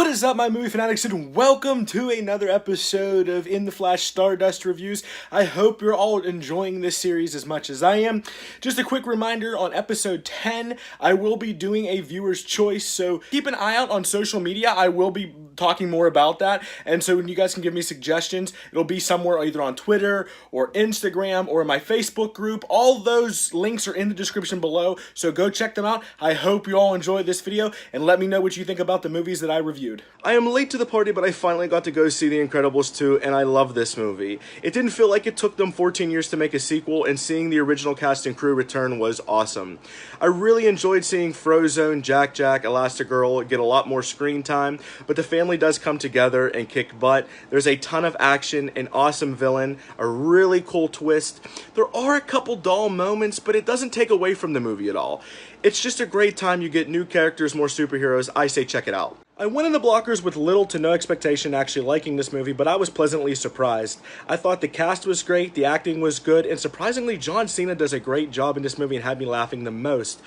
What is up, my movie fanatics, and welcome to another episode of In the Flash Stardust Reviews. I hope you're all enjoying this series as much as I am. Just a quick reminder, on episode 10, I will be doing a viewer's choice, so keep an eye out on social media. I will be talking more about that, and so when you guys can give me suggestions, it'll be somewhere either on Twitter or Instagram or in my Facebook group. All those links are in the description below, so go check them out. I hope you all enjoyed this video, and let me know what you think about the movies that I reviewed. I am late to the party, but I finally got to go see The Incredibles 2, and I love this movie. It didn't feel like it took them 14 years to make a sequel, and seeing the original cast and crew return was awesome. I really enjoyed seeing Frozone, Jack, Elastigirl get a lot more screen time, but the family does come together and kick butt. There's a ton of action, an awesome villain, a really cool twist. There are a couple dull moments, but it doesn't take away from the movie at all. It's just a great time. You get new characters, more superheroes. I say check it out. I went in the blockers with little to no expectation actually liking this movie, but I was pleasantly surprised. I thought the cast was great, the acting was good, and surprisingly, John Cena does a great job in this movie and had me laughing the most.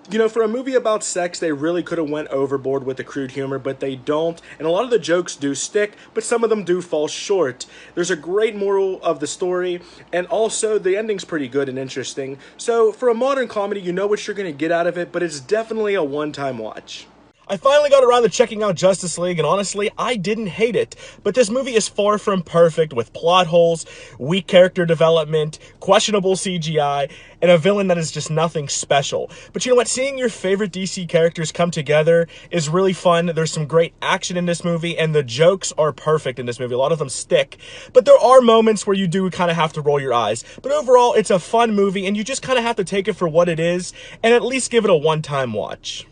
You know, for a movie about sex, they really could have went overboard with the crude humor, but they don't, and a lot of the jokes do stick, but some of them do fall short. There's a great moral of the story, and also the ending's pretty good and interesting. So, for a modern comedy, you know what you're going to get out of it, but it's definitely a one-time watch. I finally got around to checking out Justice League, and honestly, I didn't hate it. But this movie is far from perfect, with plot holes, weak character development, questionable CGI, and a villain that is just nothing special. But you know what? Seeing your favorite DC characters come together is really fun. There's some great action in this movie, and the jokes are perfect in this movie. A lot of them stick. But there are moments where you do kind of have to roll your eyes. But overall, it's a fun movie, and you just kind of have to take it for what it is, and at least give it a one-time watch.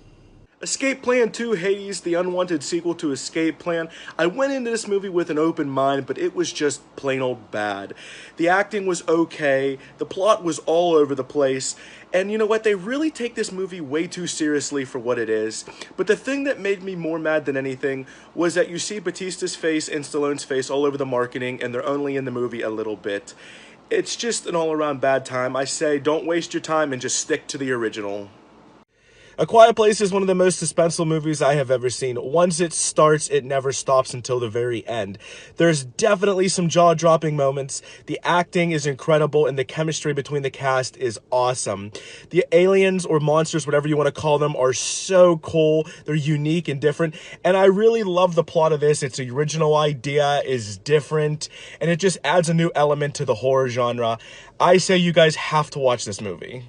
Escape Plan 2 Hades, the unwanted sequel to Escape Plan. I went into this movie with an open mind, but it was just plain old bad. The acting was okay, the plot was all over the place, and you know what, they really take this movie way too seriously for what it is. But the thing that made me more mad than anything was that you see Batista's face and Stallone's face all over the marketing, and they're only in the movie a little bit. It's just an all-around bad time. I say, don't waste your time and just stick to the original. A Quiet Place is one of the most suspenseful movies I have ever seen. Once it starts, it never stops until the very end. There's definitely some jaw-dropping moments. The acting is incredible, and the chemistry between the cast is awesome. The aliens, or monsters, whatever you want to call them, are so cool. They're unique and different, and I really love the plot of this. Its original idea is different, and it just adds a new element to the horror genre. I say you guys have to watch this movie.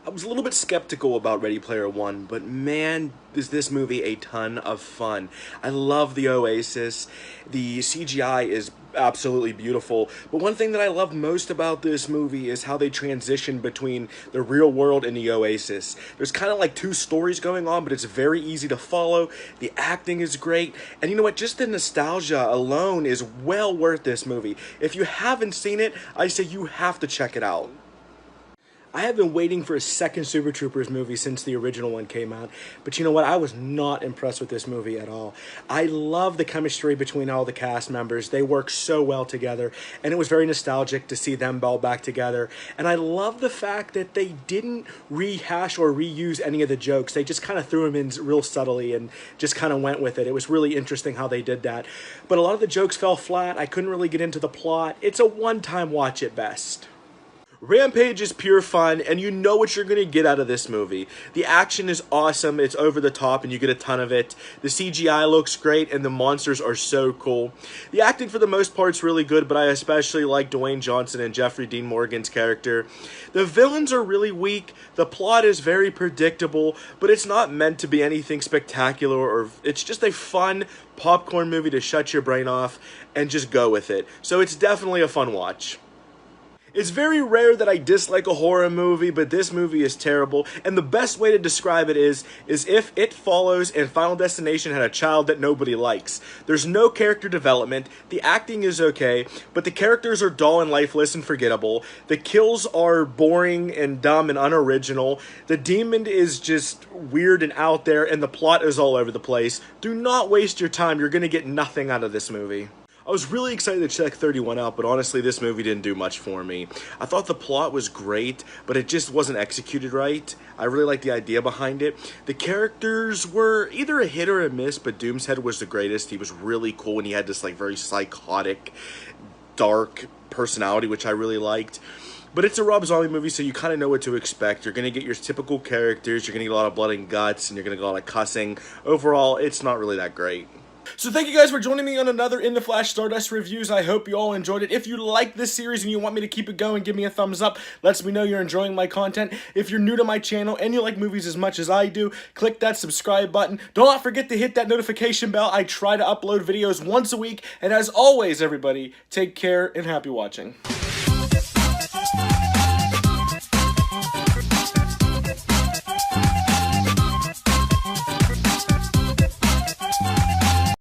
I was a little bit skeptical about Ready Player One, but man, is this movie a ton of fun. I love the Oasis. The CGI is absolutely beautiful, but one thing that I love most about this movie is how they transition between the real world and the Oasis. There's kind of like two stories going on, but it's very easy to follow. The acting is great, and you know what, just the nostalgia alone is well worth this movie. If you haven't seen it, I say you have to check it out. I have been waiting for a second Super Troopers movie since the original one came out, but you know what? I was not impressed with this movie at all. I love the chemistry between all the cast members. They work so well together, and it was very nostalgic to see them all back together. And I love the fact that they didn't rehash or reuse any of the jokes. They just kind of threw them in real subtly and just kind of went with it. It was really interesting how they did that. But a lot of the jokes fell flat. I couldn't really get into the plot. It's a one-time watch at best. Rampage is pure fun, and you know what you're going to get out of this movie. The action is awesome, it's over the top, and you get a ton of it. The CGI looks great, and the monsters are so cool. The acting for the most part is really good, but I especially like Dwayne Johnson and Jeffrey Dean Morgan's character. The villains are really weak, the plot is very predictable, but it's not meant to be anything spectacular, or it's just a fun popcorn movie to shut your brain off and just go with it. So it's definitely a fun watch. It's very rare that I dislike a horror movie, but this movie is terrible, and the best way to describe it is if It Follows and Final Destination had a child that nobody likes. There's no character development, the acting is okay, but the characters are dull and lifeless and forgettable, the kills are boring and dumb and unoriginal, the demon is just weird and out there, and the plot is all over the place. Do not waste your time, you're gonna get nothing out of this movie. I was really excited to check 31 out, but honestly, this movie didn't do much for me. I thought the plot was great, but it just wasn't executed right. I really liked the idea behind it. The characters were either a hit or a miss, but Doomshead was the greatest. He was really cool, and he had this like very psychotic, dark personality, which I really liked. But it's a Rob Zombie movie, so you kind of know what to expect. You're going to get your typical characters, you're going to get a lot of blood and guts, and you're going to get a lot of cussing. Overall, it's not really that great. So thank you guys for joining me on another In the Flash Stardust reviews. I hope you all enjoyed it. If you like this series and you want me to keep it going, give me a thumbs up. Lets me know you're enjoying my content. If you're new to my channel and you like movies as much as I do, click that subscribe button. Don't forget to hit that notification bell. I try to upload videos once a week. And as always, everybody, take care and happy watching.